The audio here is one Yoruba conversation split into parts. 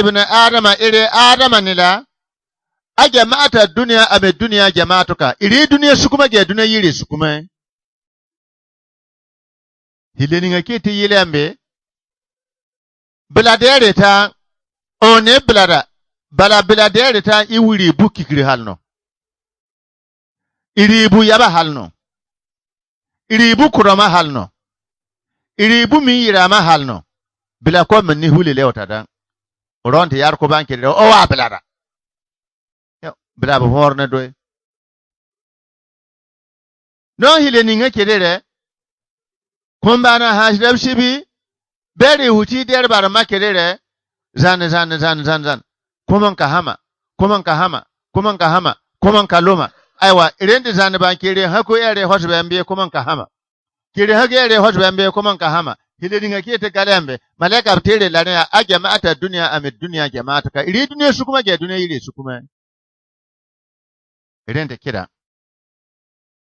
ibn adama ire adama nila a jama'ata duniya ame duniya jama'atuka ire duniya sukuma ge duniya yiri sukuma hileni ngake ti yilembe bladere ta one blada bala bladere ta iwuri bu kikiri halno iri bu yaba halno iri bu kurama halno iri bu mi yirama halno bila ko men ni hulile otada ronte yar ko banke de o wa blada yo bila bu horne doy no hileni ngake de kumbana hashdab shibi bere huti der bar makelere zan kuman ka loma aiwa irin da zan ban kire hako yare hosbe mbe kuman ka hama kire hage yare hosbe mbe kuman ka hama hilidin ke ta galembe malaka tere lare a jama'ata duniya amid duniya jama'ata ka iri duniya su kuma ga duniya ire su kuma irin da kira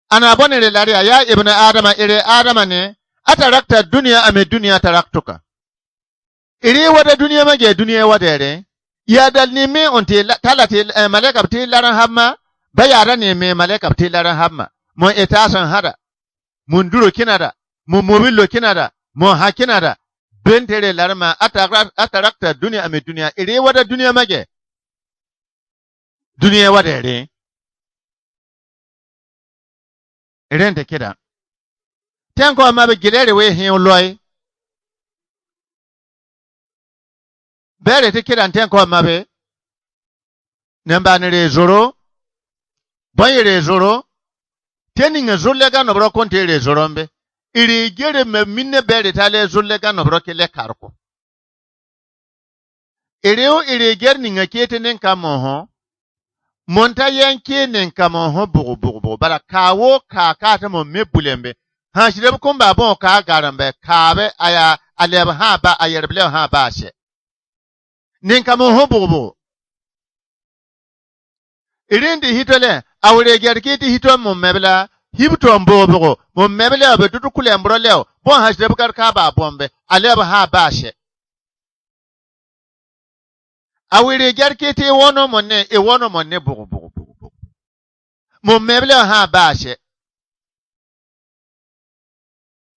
ana bone le lare ya ibnu adama ire adama ne atarakta duniya amid duniya taraktuka iri wada duniya mage duniya wadere ya dal ni me onte talate malaka bti laran hamma bayara ne me malaka bti laran hamma mo etasan hada mun duro kinada mun mobillo kinada mun hakinada bentere larma atarakta duniya ame duniya iri wada duniya mage duniya wadere irente kida tenko ma be gilere we hin loy bere te kiran tenko mabe namba ne zoro boyere zoro teninga zolle ga no bro konte re zorombe iri gere me minne bere tale zolle ga no bro kele karko iri ger ninga kete nen kamo monta yanke nen kamo bugu bara kawo ka ta mo mebulembe ha shireb kumba bon ka garambe kabe aya aleba ha ba ayerble ha ba she ninka mo bugu irindi hitole awre gerkiti hito mo mebla hibto mbobo mo mebla abe tutu kule mbro leo bon hasde bukar ka ba bombe aleba ha bashe awre gerkiti wono monne bugu mo mebla ha bashe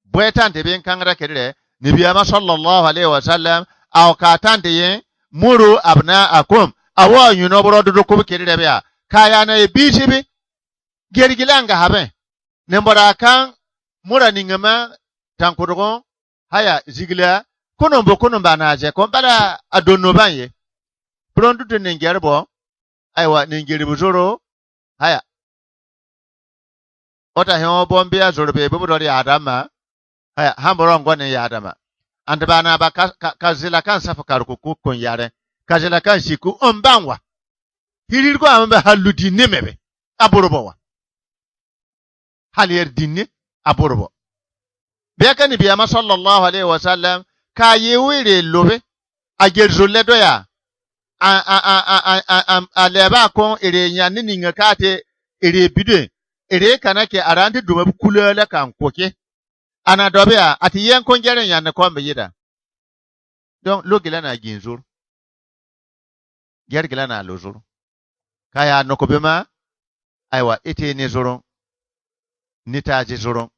boytante ben kangra kedre nabiyama sallallahu alaihi wasallam aw katante yen muru abna akum awa yuno brodo ko kire bia kaya na ebijibi gergilanga habe nembora kan mura ningama tankurugo haya zigila kono banaje ko bala adonno banye pronto to nengerbo aiwa nengeribu zoro haya ota he bombia zoro be bubudori adama haya hamboro ngone ya adama andabana ba kazila kan safakar ku kon yare kazila kan shiku ombanwa hirirgo ambe haludi nemebe aburubo wa halier dinne aburubo beka ni biya sallallahu alaihi wasallam ka yewire lobe agerzolle doya aleba kon ere nyanni ninga kate ere bide ere kanake arandi duma kulele kan koke ana dobia ati yen kon jere nyanne ko mbe yida donc logila na ginzur gergila na lozur kaya nokobema aiwa ite ne zuro nitaji zuro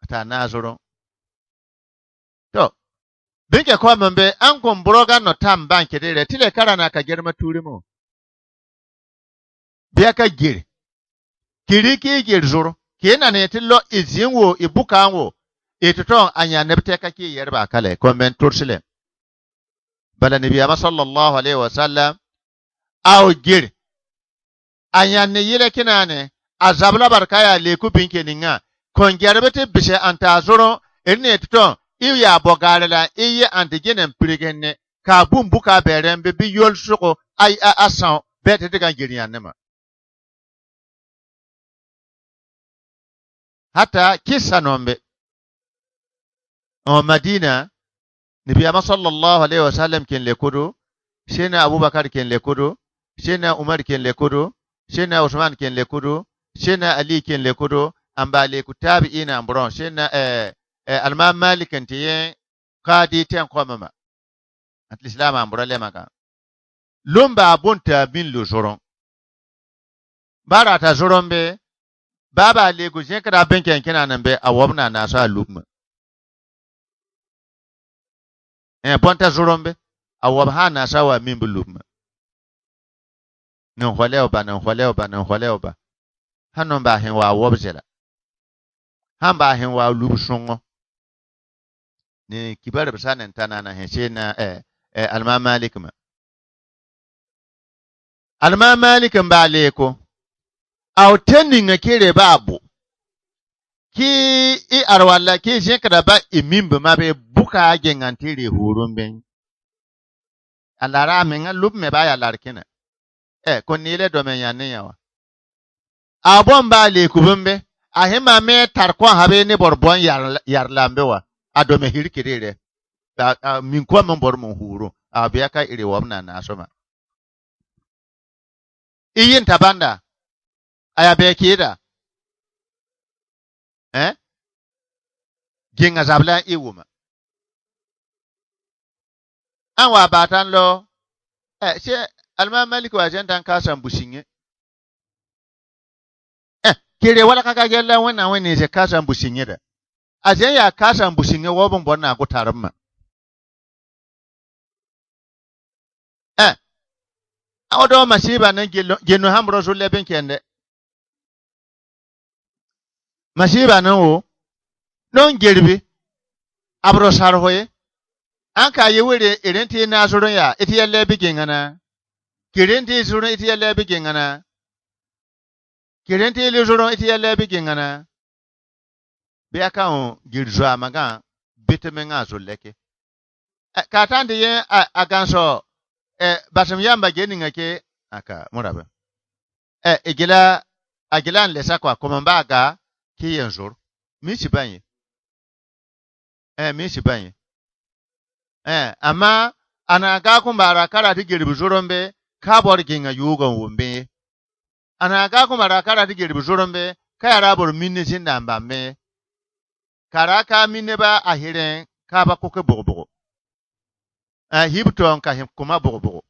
ta na zuro to binke ko mambe an kon broga no tam banke de tile karana ka germa turimo biya ka gir kiriki gir zuro kena ne tillo izinwo ibukanwo ituton anya nebte ka ki yerba kale komen tursile bala nabiya sallallahu alaihi wasallam aw gir anya ne yile kinane azabla barkaya le ku binke ninga kon gerbete bishe anta zuro enne ituton iya bogarela iye antigenen prigenne ka bumbuka berembe bi yol suko ay asan bete diga giriyanema hata kisa nombe o Madina Nabi sallallahu alaihi wasallam ken lekudo shena Abubakar ken lekudo shena Umar ken lekudo shena Usman ken lekudo shena Ali ken lekudo ambale kutabiina ambron shena Al-Imam Malik ken tiye qadi ten qomama at l'islam ambura le maka lomba bonta bin lo zoron bara ta zoron be baba le go je kra benken kina nan be awobna na sa lubma bonta zoron be awob ha na sa wa min bulubma nan holeo ba hanon ba hen wa awob zela han ba hen wa lub songo ni kibar bisanen tanana hen she na alma malik ma alma malik ba leko aw teninga kire babu ki i arwala ki je kada ba imimbe mabe buka gengantire hurumben alara menga lub me ba ya larkina ko nile do men yanne yawa abon ba le kubumbe ahima me tarko habe ne borbon yarlambe wa adome hirkirire min ko mon bor mon huru abiya ka ire wamna na soma iyin tabanda aya be kida ginga zabla iwuma anwa batan lo she alma malik wa jantan kasan businge kire wala kaka gella wannan wani je kasan businge da aje ya kasan businge wobon bonna ko tarumma awdo masiba nan genu hamro sulle ben kende masiba nan wo non gerbi abro sarhoye an ka yewere irenti na surun ya iti yalle bigin ana kirenti surun iti yalle bigin ana kirenti le surun iti yalle bigin ana be aka on girzo maga bitemenga zulleke ka tande ye aganso batum yamba geni ngake aka murabe agilan lesa kwa komambaga ki yanzur mi sibanye mi sibanye amma ana ga kumbara kara ti girbi zurumbe kabor ginga yugon wumbe ana ga kumbara kara ti girbi zurumbe kayara bor minne sinda mbambe karaka minne ba ahiren ka ba koke bogo hibton ka him kuma bogo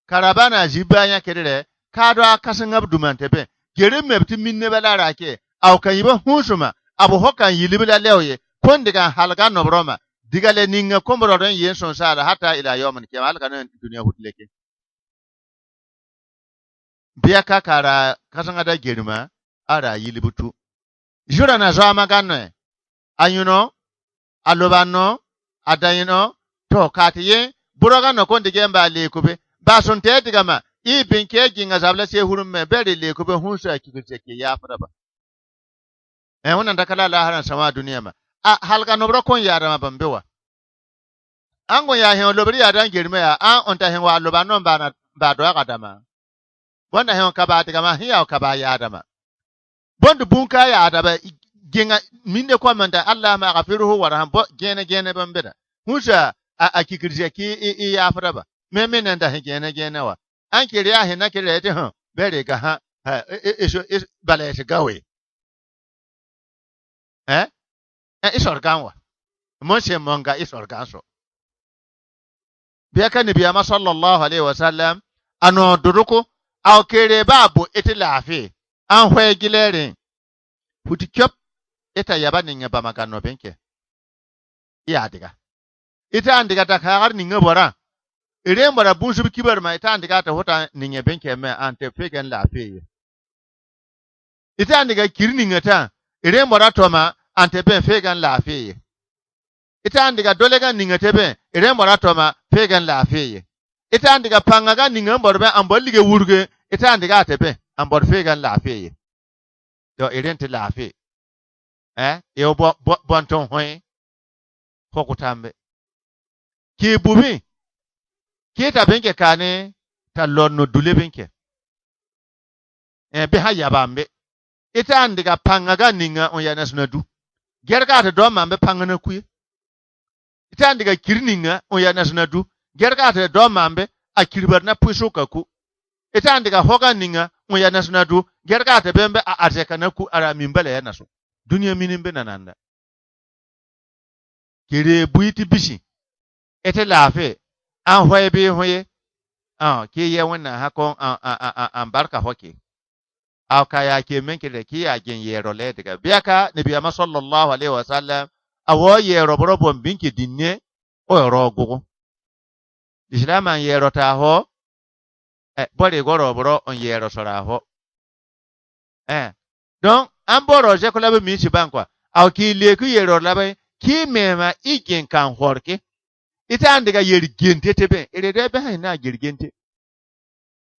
karabana jibanya kedere kado akasin abdumante be gere mebti minne ba larake aw kan yiba husuma abu hokan yilibila lewye kondiga halga nobroma digale ninga komboro don yen son sala hata ila yawman kiyama halka nan duniya hutleke biya kakara kasanga da germa ara yilibutu jura na zama ganno anyuno alobano adayino to katiye buroga no kondige mba lekube basun te digama i binke ginga zabla se hurumme bere lekube hunsa kikirce ke ya fara ba wannan da kala laharan sama duniya ma halga no kon yara ma bambewa ango ya hen lobri ya dan germe ya onta hen wa loba non ba do ga dama wanda hen ka ba diga ma hiya ka ba ya dama bondu bunka ya adaba genga minde ko manda Allah ma ghafiruhu wa raham gene bambeda musa a kikirje ki ya fara ba memen da gene wa an kiriya hen na kiriya te han bere ga ha is bale se gawe isorganwa monshe monga isorganso biaka ni biyama sallallahu alaihi wasallam ano duruko aw kere babu itilafi an hwe gilerin hutikop ita yaba ninga ba magano benke iya diga ita andiga ta kagar ninga bora ire mbara bunsu kibar ma ita andiga ta hota ninga benke me ante fegen lafi ita andiga kirninga ta ire mbara toma ante ben fegan lafiye ita andiga dolega ninga tebe ire mora toma fegan lafiye ita andiga pangaga ninga borbe ambolige wurge ita andiga tebe ambor fegan lafiye to irente lafi yo bonton hoy hokutambe ki bubi ki ta benke kane ta lonno dule benke be haya bambe ita andiga pangaga ninga oyana sunadu gerga ta do mambe pangana kuye ita ndiga kirninga oya nasnadu gerga ta do mambe akirbar na pusuka ku ita ndiga hoga ninga oya nasnadu gerga ta bembe a arjeka na ku ara mimbale ya naso duniya minimbe nananda kire buiti bishi ete lafe an hoye be hoye ke ye wannan hakon an barka hoke aw kaya ke men ke ki ya gen yero le daga biaka nabi ma sallallahu alaihi wasallam awo yero boro binki dinne o ro gugu islam an yero ta ho bore goro boro on yero sora ho donc an boro je ko labe mi ci bankwa aw ki le ku yero labe ki mema igen kan horke ita an daga yer gente tebe ere de be na yer gente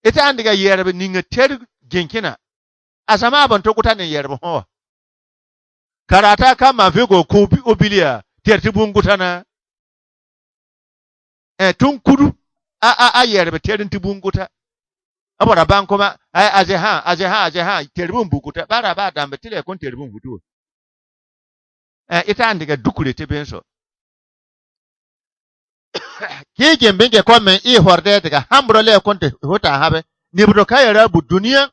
ita an daga yer be ninga ter genkina asama ban to kuta ne yer ho karata kama figo ko obilia ter tibun kutana tun kudu a yer be ter tibun kuta abora ban kuma aje ha ter bun bukuta bara ba dambe tile kon ter bun butu ita an daga dukure tebe so ki gembe ke komen I horde daga hambro le konte hota habe ni bro kayara bu duniya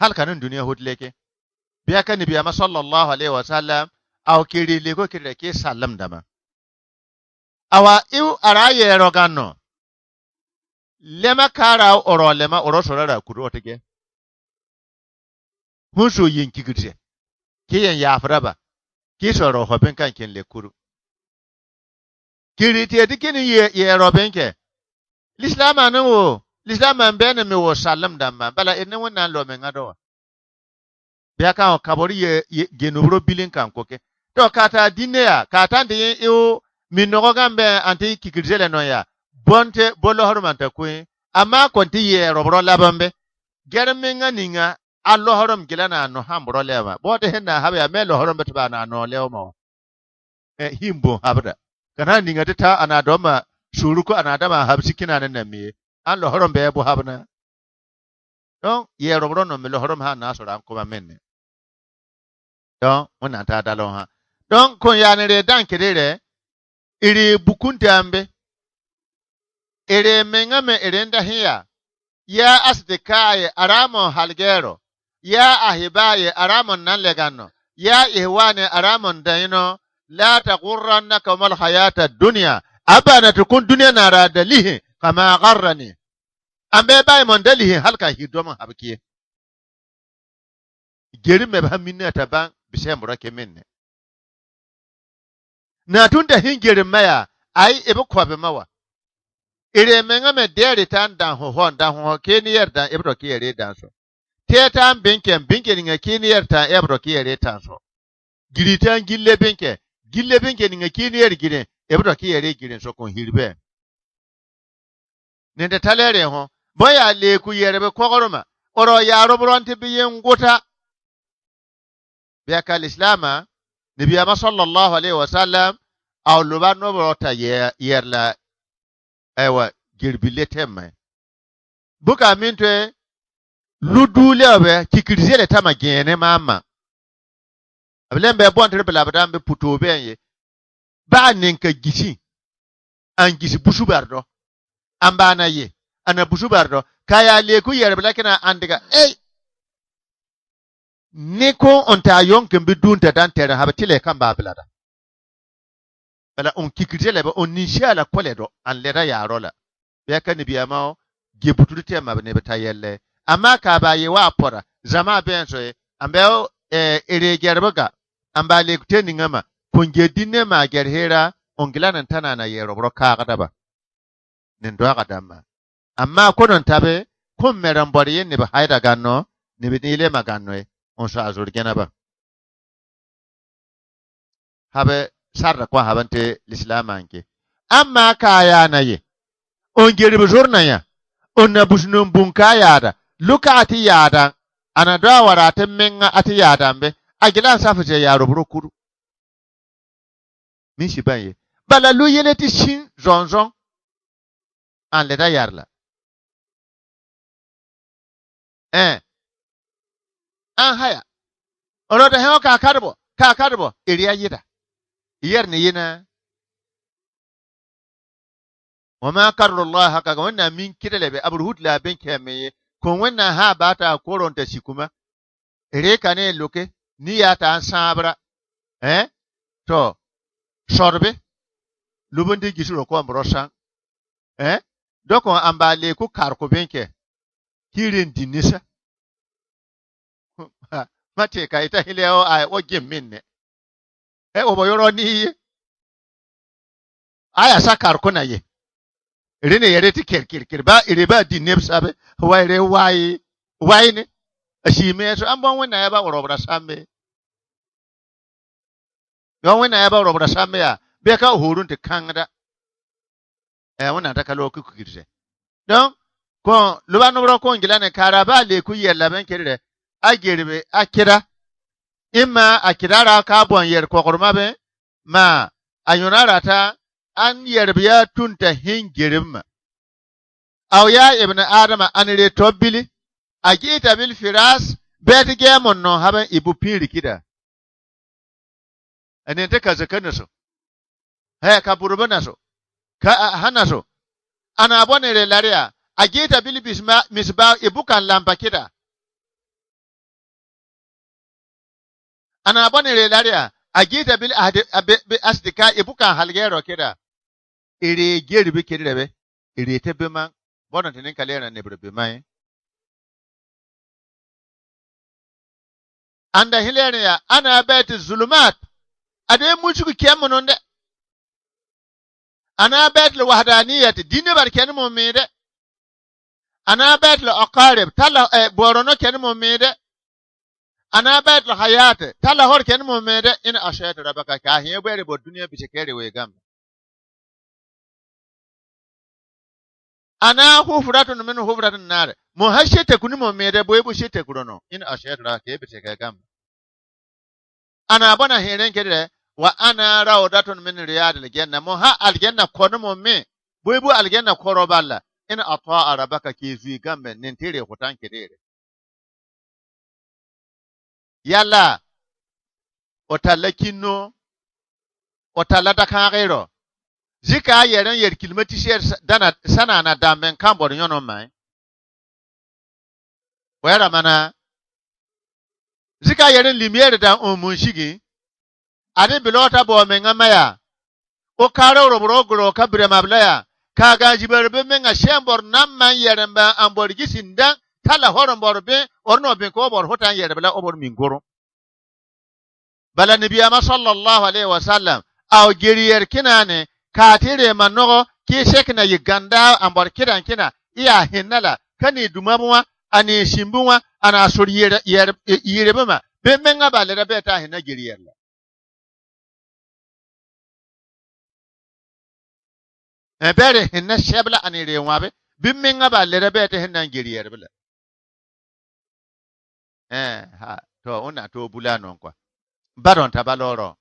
halkanin duniya hudleke biya kan biya ma sallallahu alaihi wasallam aw kiri le ko kire ke sallam dama awa iu araye rogano lema kara oro lema oro sorara kuro tege hunso yin kigirse ke yan ya fraba ke soro hobin kan kin le kuru kiri te dikini ye robenke l'islam anu l'islam ben me wo sallam dama bala enne wona lo men ngado biya kan kabori ye genubro bilin kan koke to kata dinne ya kata ndi eu minogo gambe anti kikirzele no ya bonte bolo hormanta kuin amma konti ye robro labambe germenga ninga allo horom gilana no hambro lema bote henna habe ya melo horom betba na no lewmo himbo habda kana ninga ta anadoma suruko anadama habsikina nan me allo horom be bu habna don ye robro no melo horom ha na so ran kuma menne don wona ta dalon ha don kon yanere dan kedere iri bukunte ambe ere mengame ere ndahia ya asdikaye aramon halgero ya ahibaye aramon nanlegano ya ihwane aramon daino la taghurrannaka mal hayata dunya abana tukun dunya nara dalihi kama gharrani ambe bay mon dalihi halka hidoma habkiye geri me ba minna taban bishe murake minne na tunda hingeri maya ai ebe kwabe mawa ire mengame dere tan dan ho hon dan ho keniyar dan ebro kiyere dan so tetan binken ninga keniyar tan ebro kiyere tan so giritan gille binke ninga keniyar gire ebro kiyere gire so kon hirbe nende talere ho boya le ku yerbe kogoroma oro ya robronte biyen gota biya kal islama nabiya ma sallallahu alaihi wasallam aw lubano brota yerla ewa girbile temme buka mintwe ludule obe kikirzele tama gene mama ablembe bontre bela badambe putobe ye ba ninka gisi an gisi busubardo ambana ye ana busubardo kaya leku yerbela kana andiga niko onta yonke bidunta dan tere habatile kan bablada bala on kikirzele ba on nishala koledo an leda yarola be kan biya ma gebutute ma ne beta yelle amma ka ba ye wa pora zama ben so ambe ere gerbaga amba le kuteni ngama kunge dinne ma gerhera on gilanan tana na yero bro ka kada ba nin do kada ma amma konon tabe kun meran bori ne ba haida ganno ne bi ile maganno on sa azur gena ba habe sarra kwa habante lislamanke amma kaya na ye on gerbe jorna ya on na busnun bunka yada luka ati yada ana da waratan menga ati yada mbe agilan safaje ya rubru kuru min shi baye bala lu yeleti shin zonzon an leda yarla an haya oro da hewa ka karbo iriya yida iyar ne yina wama karrullaha kaga wannan min kidalebe aburhud la ben keme kon wannan ha bata koronta shi kuma ire ka ne loke ni ya ta sabra to sorbe lubundi gisuro ko ambrosan doko ambale ku kar ko benke kirin dinisa mate ka ita hileo ai o gemminne obo yoro ni aya sakar ko naye rene yere ti kirkir ba ire ba dineb sabe waire wai ne ashime so ambon wena ya ba worobra sambe yo wena ya ba worobra sambe ya be ka horun te kangada wona ta kalo ku kirse don ko lubanu bro ko ngilane karaba le ku yella ben kirire agerbe akira imma akirara ka bon yer ko korma be ma ayonara ta an yerbiya tunta hingirim aw ya ibn adama anire tobili agita bil firas bet gemon no haben ibu piri kida anen ta kaza kanaso ka burbana so ka hanaso ana bonere laria agita bil misba ibukan lamba kida ana bonere laria agita bil asdika ibukan halgero kida ire gerbi kirebe ire tebema bonon tinin kalera ne burbe mai anda hilene ya ana bet zulumat ade muchuku kemononde ana bet le wahdaniyat dine barken mo mede ana bet le aqarib tala borono ken mo mede ana bet le hayat tala hor ken mo mede in ashayat rabaka ka hiye bere bo duniya bi shekere we gam ana hufratun min hufratun nar mo hashete kuni mo mede bo ebu shete kurono in ashayat rabaka ke bi shekere gam ana bana heren kedere wa ana rawdatun min riyadil janna mo ha aljanna kono mo me bo ebu aljanna koroballa in ata rabaka ke zui gambe nin tere hutan kedere yalla otalakino otalata kangero zika yeren yer kilometi sher dana sana na damen kambo nyono mai wera mana zika yeren limiere da omunshigi ade bilota bo menga ya o karo robro gro kabire mablaya kaga jiberbe menga shembor namman yeren ba amborgi sindan kala horon borbe orno be ko bor hotan yere bla obor min goro bala nabiyama sallallahu alaihi wasallam aw geriyer kinane katire manogo ki shekna yiganda ambor kiran kina iya hinnala kani dumamwa ani shimbunwa ana suriyere yere bema be menga balere beta hinna geriyer la bere hinna shebla ani rewabe be menga balere beta hinna geriyer bla ha to una to bulano kwa baron tabaloro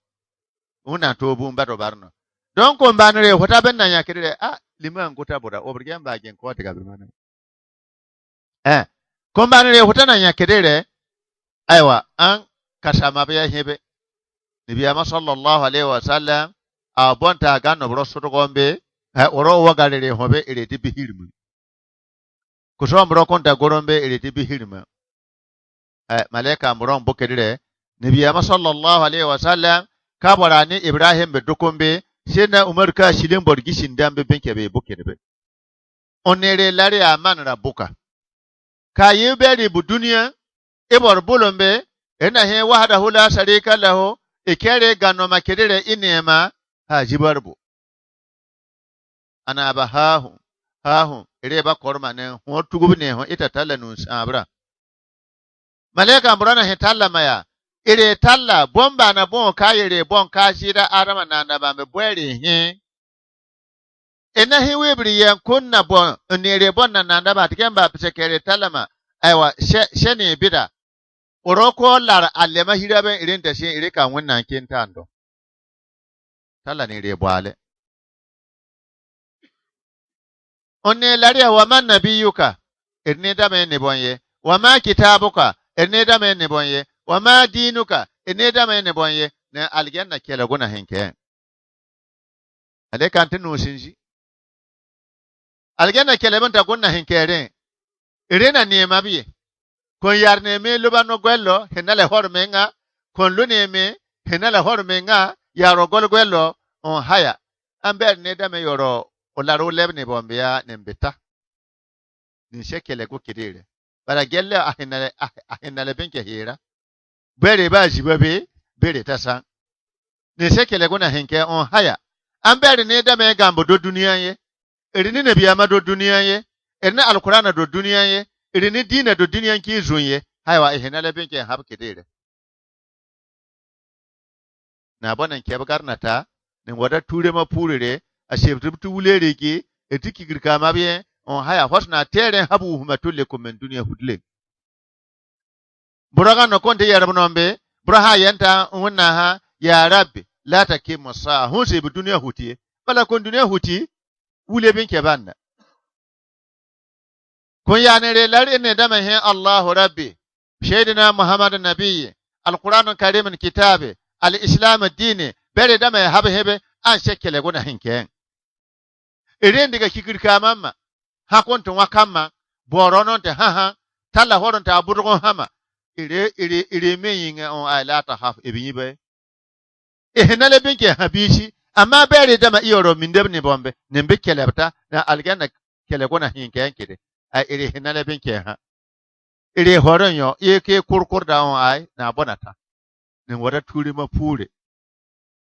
una to bu mbado barno don ko banere hota benna yakire liman gota boda obrigem ba gen ko tiga bimana ko banere hota na yakire aiwa an kasama be hebe nabiyama sallallahu alaihi wasallam abonta ganno bro soto gombe oro wagalere hobe ire tibi hirmu ko so mbro konta gorombe ire tibi hirmu malaika muron bokedire nabiyama sallallahu alaihi wasallam kabara ni ibrahim be dokombe sena umar ka shilin borgi shindambe benke be bokedire onere lare amanra buka ka yebere bu duniya ibor bulombe ena he wahda hula sharika lahu ikere gano makedire inema hajibarbu ana bahahu ire ba korma ne ho tugubne ho ita talanu sabra malaika murana he talla maya ire talla bomba na bon kayire bon kashira arama na na bambe bwere he ena he webri yan kunna bon nire bon na na ba tikemba psekere tallama aiwa shene bida oroko lar alema hirabe irin da shi ire kan wannan kin tando talla ne re bwale onne lariya wa man nabiyuka irne da me ne bonye wa ma kitabuka ene da me ne bonye wa ma dinuka ene da me ne bonye na aljanna kela guna henke ale kan tinu shinji aljanna kela banta guna henke re ire na ne mabiye kon yar ne me lubano gwello henale hormenga kon lu ne me henale hormenga yaro gol gwello on haya amber ne da me yoro olaro lebne bombea nembeta ni shekele ko kidire bara gelle ahinale benke hira bere ba jibabe bere tasa ni shekele ko na henke on haya amber ne da me gambo do duniya ye erini ne biya ma do duniya ye erini alqur'ana do duniya ye erini dina do duniya ki zunye haya ahinale benke hab kidire na bonan kebgarnata ne wada ture ma purire a shebtu wulere ki etiki girka ma bien on haya hosna tere habu huma tulle ko men duniya hudle buraga no konte ya rabu nombe buraha yanta wonna ha ya rabbi la takimu sa hun se duniya huti bala kon duniya huti wule bin ke banna kun ya ne re lare ne da mahin Allahu rabbi shaydina muhammad nabiyyi alquran karim kitabe al-islam ad-dini bere da mai habe hebe an shekele gona hinken irin diga kikirka mamma hakuntun wakamma boronon te haha talla horon ta burgon hama ire meyin on alata haf ibin be ehnale binke habishi amma bere da ma iyoro min debni bombe nembe kelebta na alganna kele gona hinken kide ai ire hinale binke ha ire horon yo yeke kurkur da on ai na bonata ne wada ture mapure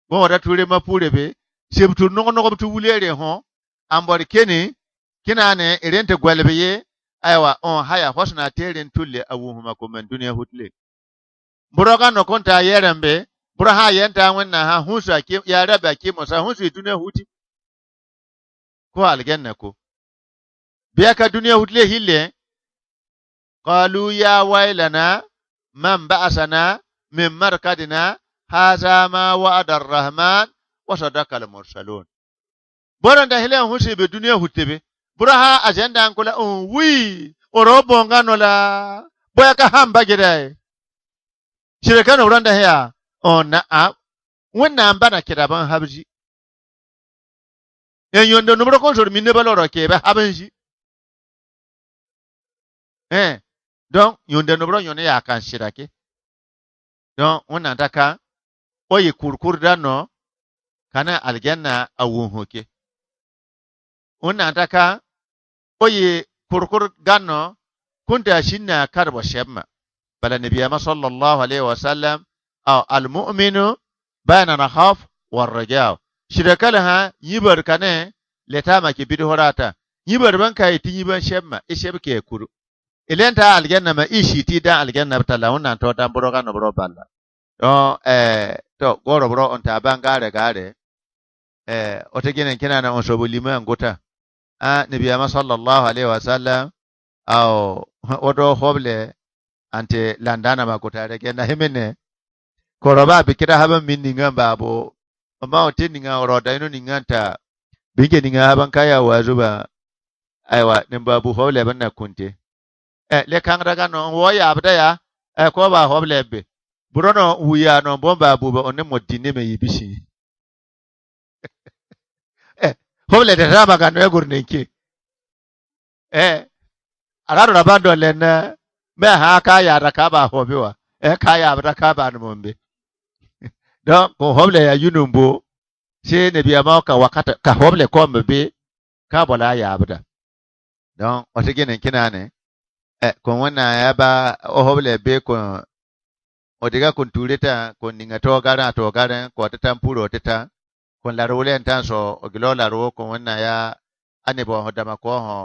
bo wada ture mapure be sebtu no tu wulere ho ambor keni kinane irente gwalbe ye aywa on haya hosna teren tulle awuhuma ko men duniya hutle buroga no konta yerembe buraha yenta wanna ha husa ki ya raba ki musa husu duniya huti ko aljanna ko biya ka duniya hutle hille qalu ya wailana man ba'asana min markadina haza ma wa'ada ar-rahman wa sadaqa al-mursalun boron da hilen husi be duniya hutebe buraha agenda ankula on wi orobo ngano la boya ka hamba gidai shirekano randa haya on na a wannan bana kiraban habji en yondo no bro konsor minne baloro ke be habanji donc yondo no bro yone ya kan shirake don wannan taka oyi kurkur dano kana aljanna awun hoke wannan taka oyi kurkur gano kunta shinna karba shemma bala nabiyama sallallahu alaihi wasallam aw almu'minu bayna nakhaf warraja shirakalaha yibar kane letama ke bidhorata yibar banka yi ban shemma ishebke kuru ilenta aljanna ma ishi ti dan aljanna tala wannan to dan buro kan buro balla to goro buro on ta bangare gare o te genen kinana on so bolima ngota nabiyama sallallahu alaihi wasallam aw odo hoble ante landana makota rege na hemene koroba bikira haban min ninga babo amma o te ninga oroda ino ninganta bige ninga haban kaya wazuba aiwa nimbabu hoble banna kunte le kangra no wo ya abda ya ko ba hoble be burono wuya no bomba buba onne modine me yibishi hoble de raba ga no egurnenke araro rabando lena me ha ka ya raka ba hobewa ka ya abda ka ba no mombe donc ko hoble ya yunumbo se ne biya ma ka wakata ka hoble ko mbe ka bola ya abda donc o te genen kinane ko wana ya ba o hoble be ko o diga kun tureta ko ninga to gara ko tata puro tata kon la role entan so o gilo la ro ko wana ya anebo hodama ko ho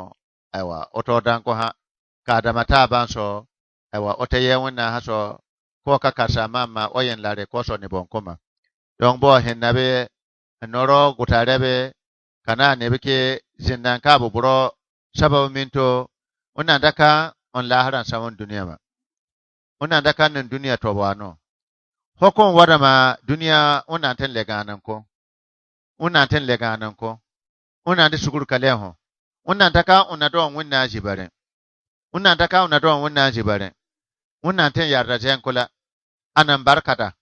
aiwa o to dan ko ha ka da mata ban so aiwa o te ye wana ha so ko ka kasa mama o yen la re ko so ne bon koma don bo hen na be noro gutare be kana ne be ke zindan ka bu buro sababu minto ona daka on laharan sawon duniya ma ona daka nan duniya to bano hokon wada ma duniya ona tan leganan ko ona tan leganan ko ona da sugur kale ho ona daka ona don wonna jibare ona daka ona don wonna jibare ona tan yarda jen kula anan barkata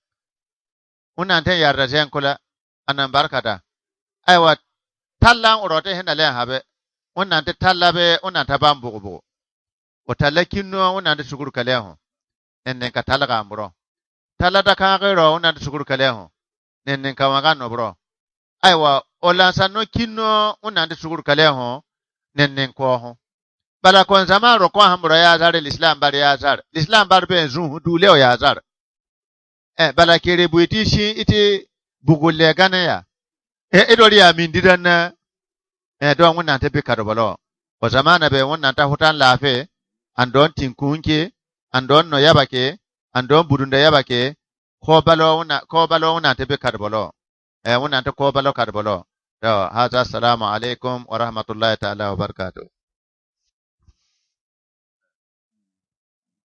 ona tan yarda jen kula anan barkata aiwa tallan orote hinale habe ona ta tallabe ona ta bambugo o talakinno ona da sugur kale ho nenen ka talaga ambro talada ka gero ona da sugur kale ho nenen ka waga no bro aiwa olansa no kino unande sugur kale ho nennen ko ho bala kon zaman ro ko hamro ya zar islam bar ya zar islam bar be zu dule o ya zar bala kere buiti shi iti bugulle gana ya edori ya min didan na don wannan ta bi karbalo o zamana be wannan ta hutan lafe an don tinkunke an don no yabake an don budunda yabake ko balo wannan ta bi karbalo wannan ta ko balo karbalo to haza assalamu alaikum wa rahmatullahi ta'ala wa barakatuh